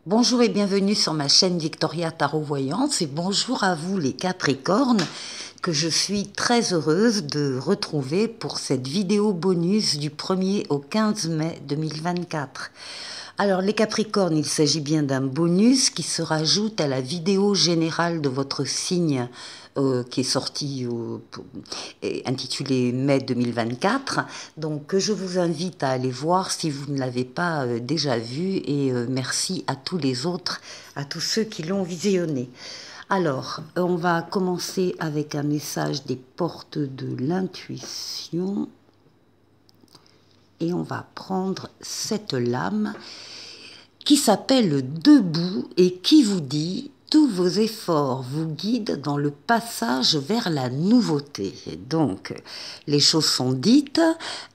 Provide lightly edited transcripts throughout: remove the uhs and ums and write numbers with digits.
Bonjour et bienvenue sur ma chaîne Victoria Tarot Voyance et bonjour à vous les Capricornes que je suis très heureuse de retrouver pour cette vidéo bonus du 1er au 15 mai 2024. Alors les Capricornes, il s'agit bien d'un bonus qui se rajoute à la vidéo générale de votre signe qui est sortie intitulée mai 2024. Donc que je vous invite à aller voir si vous ne l'avez pas déjà vu et merci à tous les autres, à tous ceux qui l'ont visionné. Alors, on va commencer avec un message des portes de l'intuition et on va prendre cette lame qui s'appelle Debout et qui vous dit « Tous vos efforts vous guident dans le passage vers la nouveauté ». Donc, les choses sont dites,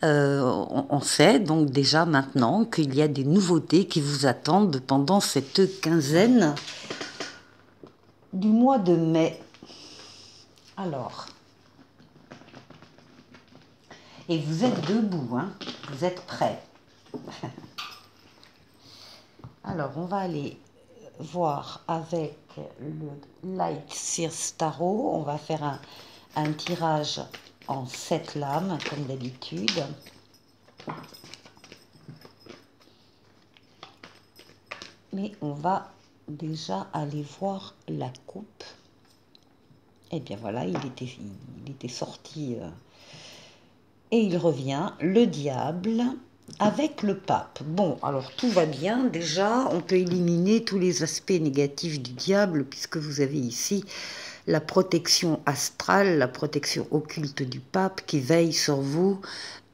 on sait donc déjà maintenant qu'il y a des nouveautés qui vous attendent pendant cette quinzaine du mois de mai. Alors, et vous êtes debout, hein, vous êtes prêts. Alors, on va aller voir avec le Light Sears Tarot. On va faire un tirage en 7 lames, comme d'habitude. Mais on va déjà aller voir la coupe. Et bien voilà, il était sorti et il revient, le diable avec le pape. Bon, alors tout va bien. Déjà, on peut éliminer tous les aspects négatifs du diable puisque vous avez ici la protection astrale, la protection occulte du pape qui veille sur vous,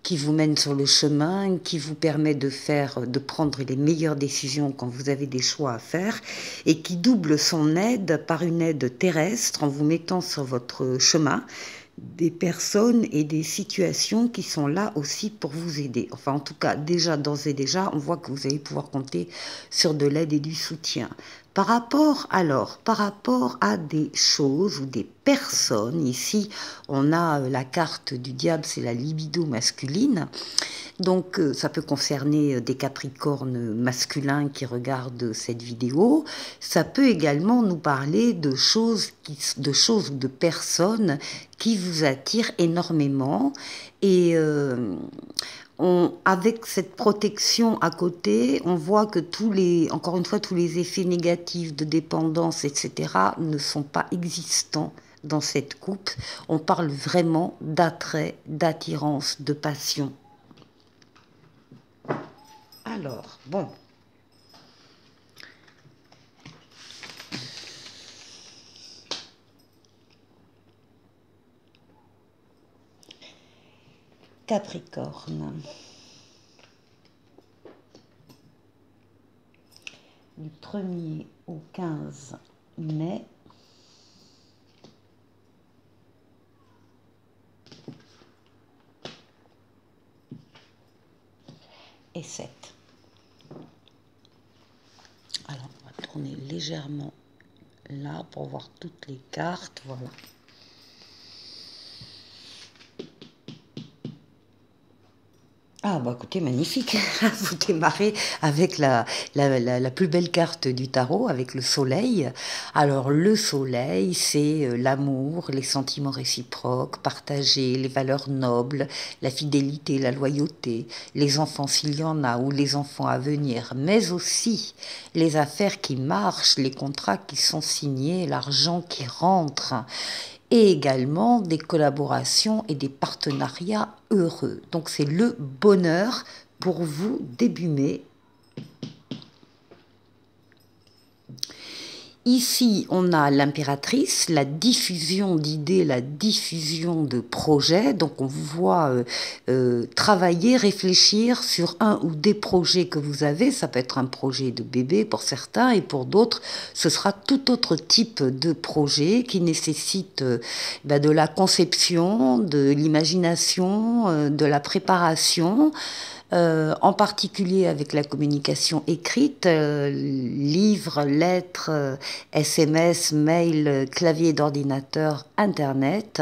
qui vous mène sur le chemin, qui vous permet de prendre les meilleures décisions quand vous avez des choix à faire et qui double son aide par une aide terrestre en vous mettant sur votre chemin des personnes et des situations qui sont là aussi pour vous aider. Enfin, en tout cas, déjà, d'ores et déjà, on voit que vous allez pouvoir compter sur de l'aide et du soutien. Par rapport à des choses ou des personnes, ici, on a la carte du diable, c'est la libido masculine. Donc, ça peut concerner des Capricornes masculins qui regardent cette vidéo. Ça peut également nous parler de choses ou de personnes qui vous attirent énormément. Et avec cette protection à côté, on voit que encore une fois, tous les effets négatifs de dépendance, etc., ne sont pas existants dans cette coupe. On parle vraiment d'attrait, d'attirance, de passion. Alors, bon. Capricorne. Du 1er au 15 mai. Et 7. Alors, on va tourner légèrement là pour voir toutes les cartes. Voilà. Ah bah écoutez, magnifique, vous démarrez avec la plus belle carte du tarot, avec le soleil. Alors le soleil, c'est l'amour, les sentiments réciproques, partager, les valeurs nobles, la fidélité, la loyauté, les enfants s'il y en a, ou les enfants à venir, mais aussi les affaires qui marchent, les contrats qui sont signés, l'argent qui rentre, et également des collaborations et des partenariats heureux. Donc c'est le bonheur pour vous début mai. Ici, on a l'impératrice, la diffusion d'idées, la diffusion de projets. Donc, on vous voit travailler, réfléchir sur un ou des projets que vous avez. Ça peut être un projet de bébé pour certains et pour d'autres, ce sera tout autre type de projet qui nécessite de la conception, de l'imagination, de la préparation. en particulier avec la communication écrite, livres, lettres, SMS, mail, clavier d'ordinateur, Internet.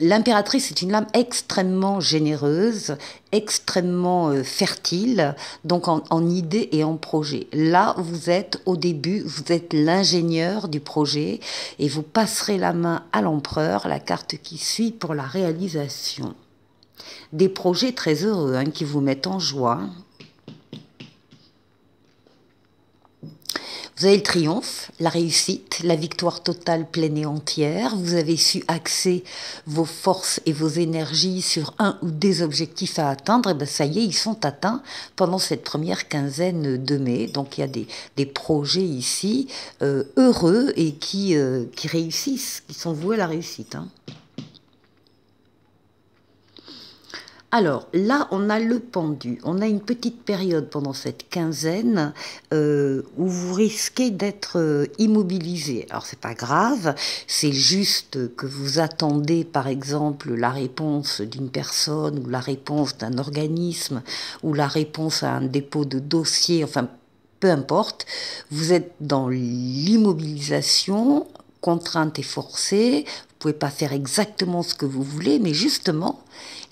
L'impératrice est une lame extrêmement généreuse, extrêmement fertile, donc en idées et en projets. Là, vous êtes au début, vous êtes l'ingénieur du projet et vous passerez la main à l'empereur, la carte qui suit, pour la réalisation. Des projets très heureux hein, qui vous mettent en joie. Vous avez le triomphe, la réussite, la victoire totale, pleine et entière. Vous avez su axer vos forces et vos énergies sur un ou des objectifs à atteindre. Et bien ça y est, ils sont atteints pendant cette première quinzaine de mai. Donc il y a des projets ici heureux et qui réussissent, qui sont voués à la réussite. Hein. Alors là, on a le pendu. On a une petite période pendant cette quinzaine où vous risquez d'être immobilisé. Alors c'est pas grave, c'est juste que vous attendez par exemple la réponse d'une personne ou la réponse d'un organisme ou la réponse à un dépôt de dossier, enfin peu importe. Vous êtes dans l'immobilisation, contrainte et forcée. Vous pouvez pas faire exactement ce que vous voulez, mais justement,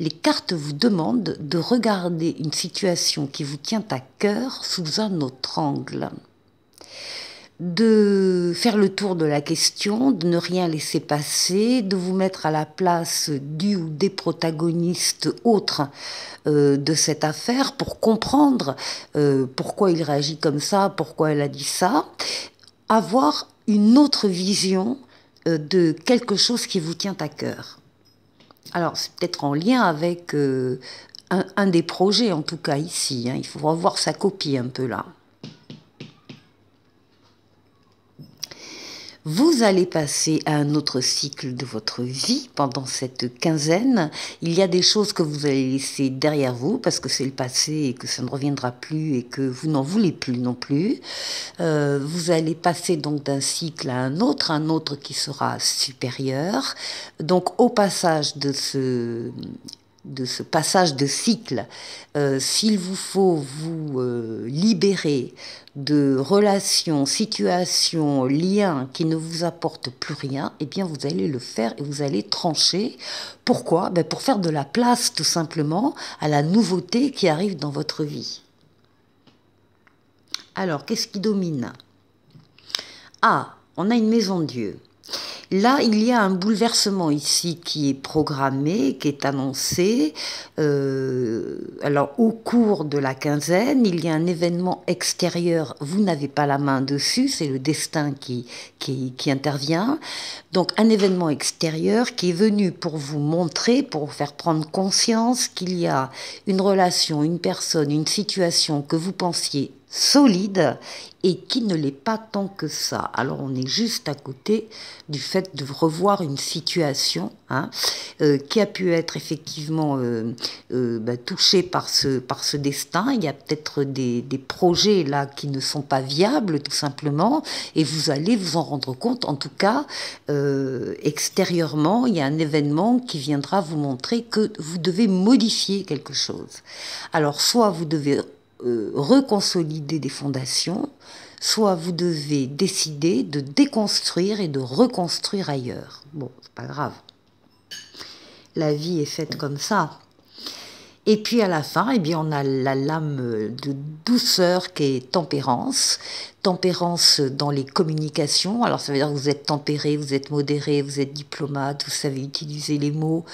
les cartes vous demandent de regarder une situation qui vous tient à cœur sous un autre angle. De faire le tour de la question, de ne rien laisser passer, de vous mettre à la place du ou des protagonistes autres de cette affaire pour comprendre pourquoi il réagit comme ça, pourquoi elle a dit ça. Avoir une autre vision de quelque chose qui vous tient à cœur. Alors, c'est peut-être en lien avec un des projets, en tout cas ici. Hein. Il faut revoir sa copie un peu là. Vous allez passer à un autre cycle de votre vie pendant cette quinzaine. Il y a des choses que vous allez laisser derrière vous parce que c'est le passé et que ça ne reviendra plus et que vous n'en voulez plus non plus. Vous allez passer donc d'un cycle à un autre qui sera supérieur. Donc au passage de ce passage de cycle, s'il vous faut vous libérer de relations, situations, liens qui ne vous apportent plus rien, eh bien vous allez le faire et vous allez trancher. Pourquoi ? Ben pour faire de la place tout simplement à la nouveauté qui arrive dans votre vie. Alors, qu'est-ce qui domine ? Ah, on a une maison de Dieu. Là, il y a un bouleversement ici qui est programmé, qui est annoncé. Alors, au cours de la quinzaine, il y a un événement extérieur. Vous n'avez pas la main dessus, c'est le destin qui intervient. Donc, un événement extérieur qui est venu pour vous montrer, pour vous faire prendre conscience qu'il y a une relation, une personne, une situation que vous pensiez solide et qui ne l'est pas tant que ça. Alors on est juste à côté du fait de revoir une situation qui a pu être effectivement touchée par ce destin. Il y a peut-être des projets là qui ne sont pas viables tout simplement et vous allez vous en rendre compte. En tout cas, extérieurement, il y a un événement qui viendra vous montrer que vous devez modifier quelque chose. Alors soit vous devez reconsolider des fondations, soit vous devez décider de déconstruire et de reconstruire ailleurs. Bon, c'est pas grave. La vie est faite comme ça. Et puis à la fin, eh bien, on a la lame de douceur qui est tempérance. Tempérance dans les communications. Alors ça veut dire que vous êtes tempéré, vous êtes modéré, vous êtes diplomate, vous savez utiliser les mots,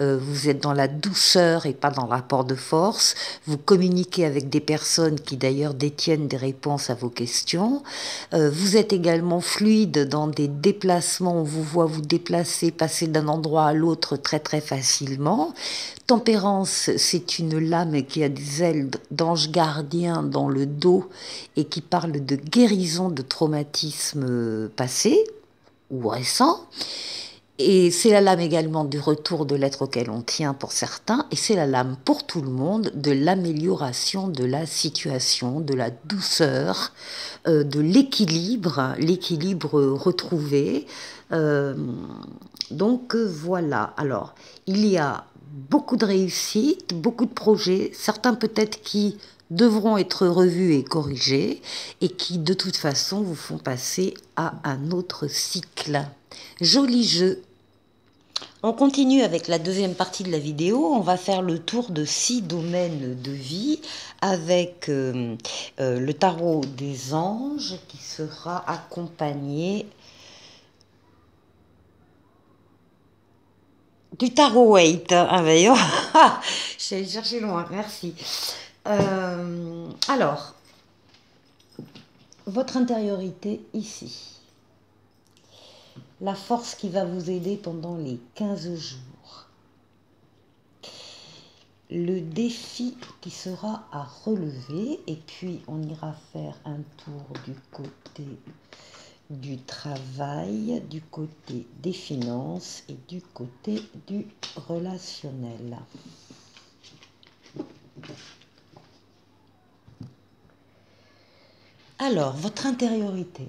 vous êtes dans la douceur et pas dans le rapport de force. Vous communiquez avec des personnes qui d'ailleurs détiennent des réponses à vos questions. Vous êtes également fluide dans des déplacements, on vous voit vous déplacer, passer d'un endroit à l'autre très très facilement. Tempérance, c'est une lame qui a des ailes d'ange gardien dans le dos et qui parle de guérison de traumatismes passés ou récents. Et c'est la lame également du retour de l'être auquel on tient pour certains, et c'est la lame pour tout le monde de l'amélioration de la situation, de la douceur, de l'équilibre retrouvé. Donc voilà, alors il y a beaucoup de réussite, beaucoup de projets, certains peut-être qui devront être revus et corrigés et qui de toute façon vous font passer à un autre cycle. Joli jeu. On continue avec la deuxième partie de la vidéo. On va faire le tour de 6 domaines de vie avec le tarot des anges qui sera accompagné du tarot Waite. Ah ben, je suis allée chercher loin, merci. Alors, votre intériorité ici. La force qui va vous aider pendant les 15 jours. Le défi qui sera à relever. Et puis, on ira faire un tour du côté du travail, du côté des finances et du côté du relationnel. Alors, votre intériorité.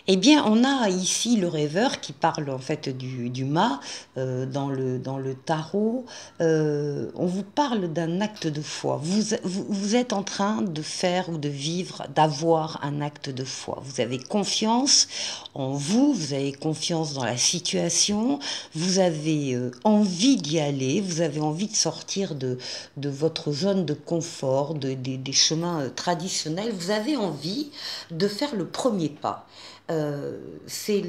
Eh bien, on a ici le rêveur qui parle en fait du mât dans le tarot. On vous parle d'un acte de foi. Vous êtes en train de faire ou de vivre, d'avoir un acte de foi. Vous avez confiance en vous, vous avez confiance dans la situation, vous avez envie d'y aller, vous avez envie de sortir de votre zone de confort, des chemins traditionnels. Vous avez envie de faire le premier pas. C'est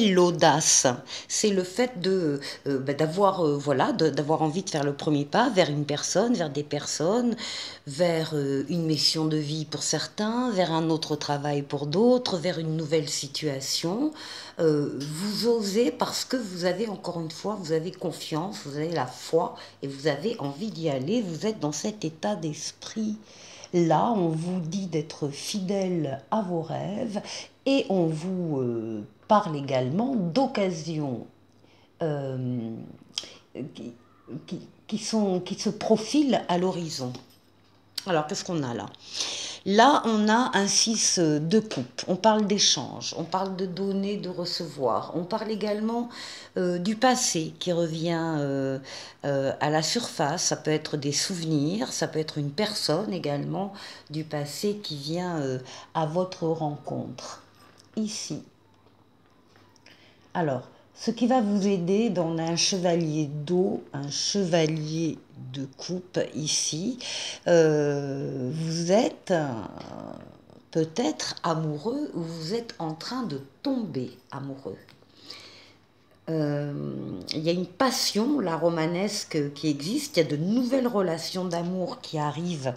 l'audace, c'est le fait d'avoir d'avoir envie de faire le premier pas vers une personne, vers des personnes, vers une mission de vie pour certains, vers un autre travail pour d'autres, vers une nouvelle situation. Vous osez parce que vous avez, encore une fois, vous avez confiance, vous avez la foi et vous avez envie d'y aller, vous êtes dans cet état d'esprit. Là, on vous dit d'être fidèle à vos rêves et on vous parle également d'occasions qui se profilent à l'horizon. Alors, qu'est-ce qu'on a là ? Là, on a un 6 de coupe. On parle d'échange, on parle de donner, de recevoir. On parle également du passé qui revient à la surface. Ça peut être des souvenirs, ça peut être une personne également du passé qui vient à votre rencontre. Ici. Alors, ce qui va vous aider dans un chevalier d'eau, un chevalier de coupe ici, vous êtes peut-être amoureux ou vous êtes en train de tomber amoureux. Il y a une passion, la romanesque, qui existe, il y a de nouvelles relations d'amour qui arrivent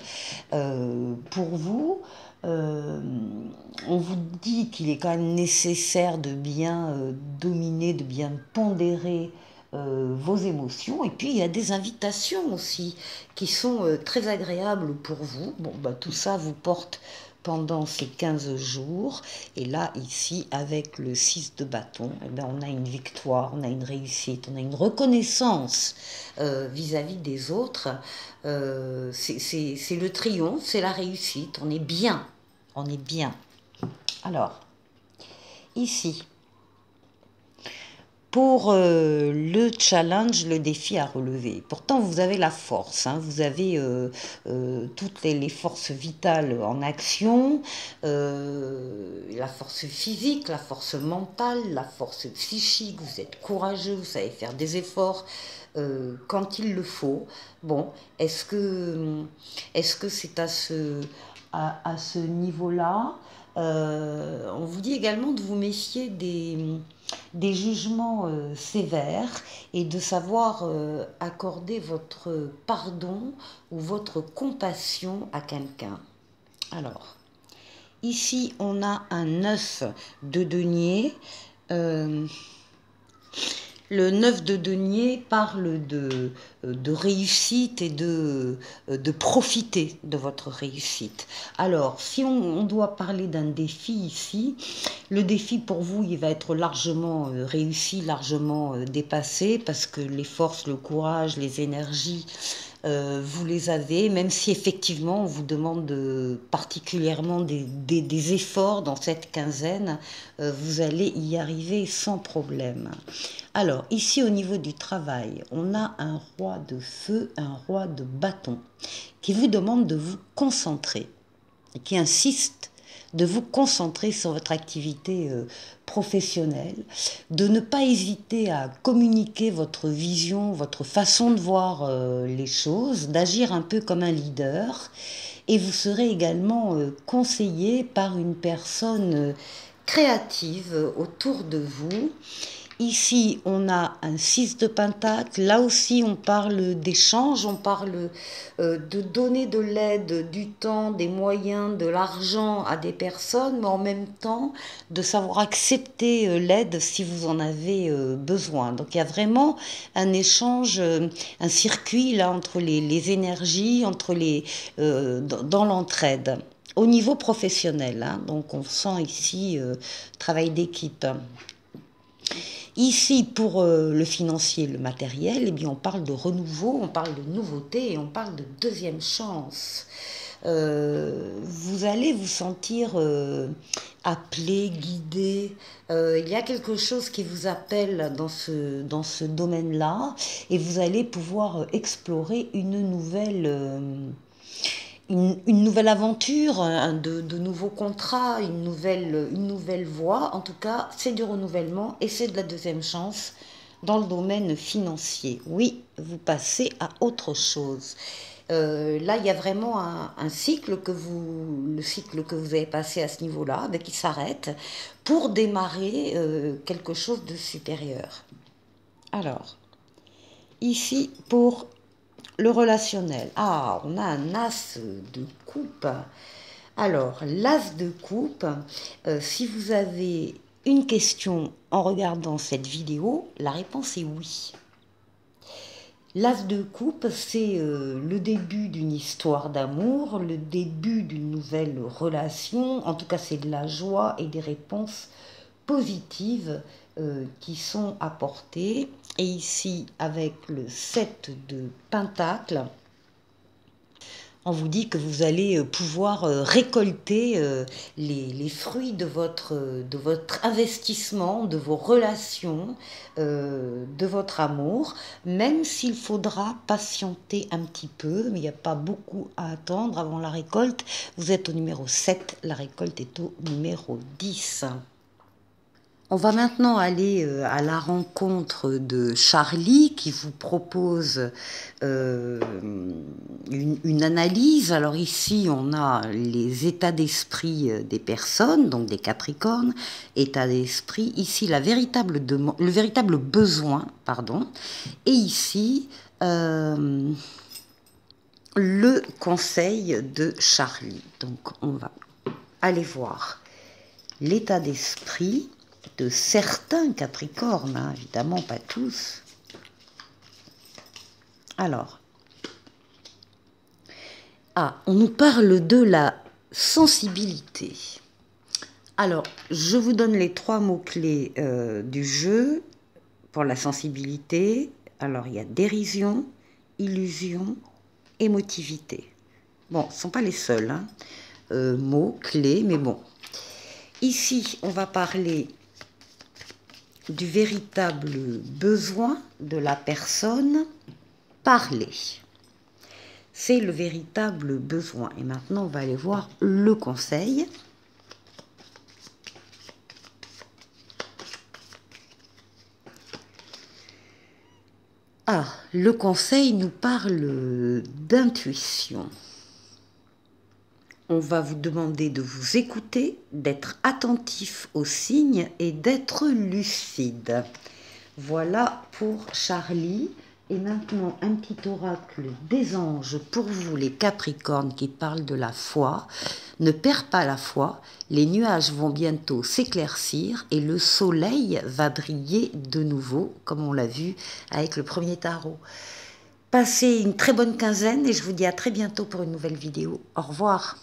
pour vous. On vous dit qu'il est quand même nécessaire de bien dominer, de bien pondérer vos émotions. Et puis il y a des invitations aussi qui sont très agréables pour vous. Bon, bah, tout ça vous porte pendant ces 15 jours. Et là, ici, avec le 6 de bâton, eh bien, on a une victoire, on a une réussite, on a une reconnaissance vis-à-vis des autres. C'est le triomphe, c'est la réussite. On est bien, on est bien. Alors, ici, pour le challenge, le défi à relever. Pourtant, vous avez la force, hein, vous avez toutes les forces vitales en action, la force physique, la force mentale, la force psychique, vous êtes courageux, vous savez faire des efforts quand il le faut. Bon, est-ce que c'est à ce niveau-là? On vous dit également de vous méfier des jugements sévères et de savoir accorder votre pardon ou votre compassion à quelqu'un. Alors, ici, on a un 9 de denier. Le 9 de denier parle de réussite et de profiter de votre réussite. Alors, si on doit parler d'un défi ici, le défi pour vous, il va être largement réussi, largement dépassé, parce que les forces, le courage, les énergies vous les avez, même si effectivement on vous demande particulièrement des efforts dans cette quinzaine, vous allez y arriver sans problème. Alors, ici au niveau du travail, on a un roi de feu, un roi de bâton, qui vous demande de vous concentrer, et qui insiste de vous concentrer sur votre activité professionnelle, de ne pas hésiter à communiquer votre vision, votre façon de voir les choses, d'agir un peu comme un leader, et vous serez également conseillé par une personne créative autour de vous. Ici, on a un 6 de pentacle. Là aussi, on parle d'échange, on parle de donner de l'aide, du temps, des moyens, de l'argent à des personnes, mais en même temps, de savoir accepter l'aide si vous en avez besoin. Donc, il y a vraiment un échange, un circuit là entre les énergies, dans l'entraide. Au niveau professionnel, hein, donc on sent ici travail d'équipe. Ici, pour le financier, le matériel, eh bien, on parle de renouveau, on parle de nouveauté et on parle de deuxième chance. Vous allez vous sentir appelé, guidé. Il y a quelque chose qui vous appelle dans ce domaine-là et vous allez pouvoir explorer une nouvelle aventure, de nouveaux contrats, une nouvelle voie. En tout cas, c'est du renouvellement et c'est de la deuxième chance dans le domaine financier. Oui, vous passez à autre chose. Là, il y a vraiment un cycle le cycle que vous avez passé à ce niveau-là, qui s'arrête pour démarrer quelque chose de supérieur. Alors, ici, pour le relationnel. Ah, on a un as de coupe. Alors, l'as de coupe, si vous avez une question en regardant cette vidéo, la réponse est oui. L'as de coupe, c'est le début d'une histoire d'amour, le début d'une nouvelle relation. En tout cas, c'est de la joie et des réponses positives qui sont apportées. Et ici, avec le 7 de pentacle, on vous dit que vous allez pouvoir récolter les fruits de votre investissement, de vos relations, de votre amour, même s'il faudra patienter un petit peu, mais il n'y a pas beaucoup à attendre avant la récolte. Vous êtes au numéro 7, la récolte est au numéro 10. On va maintenant aller à la rencontre de Charlie qui vous propose une analyse. Alors ici, on a les états d'esprit des personnes, donc des Capricornes, état d'esprit. Ici, le véritable besoin, pardon. Et ici, le conseil de Charlie. Donc, on va aller voir l'état d'esprit de certains Capricornes, hein, évidemment pas tous. Alors, on nous parle de la sensibilité. Alors, je vous donne les 3 mots-clés du jeu pour la sensibilité. Alors, il y a dérision, illusion, émotivité. Bon, ce ne sont pas les seuls hein, mots-clés, mais bon. Ici, on va parler du véritable besoin de la personne, parler. C'est le véritable besoin. Et maintenant, on va aller voir le conseil. Le conseil nous parle d'intuition. On va vous demander de vous écouter, d'être attentif aux signes et d'être lucide. Voilà pour Charlie. Et maintenant, un petit oracle des anges pour vous, les Capricornes, qui parlent de la foi. Ne perds pas la foi, les nuages vont bientôt s'éclaircir et le soleil va briller de nouveau, comme on l'a vu avec le premier tarot. Passez une très bonne quinzaine et je vous dis à très bientôt pour une nouvelle vidéo. Au revoir.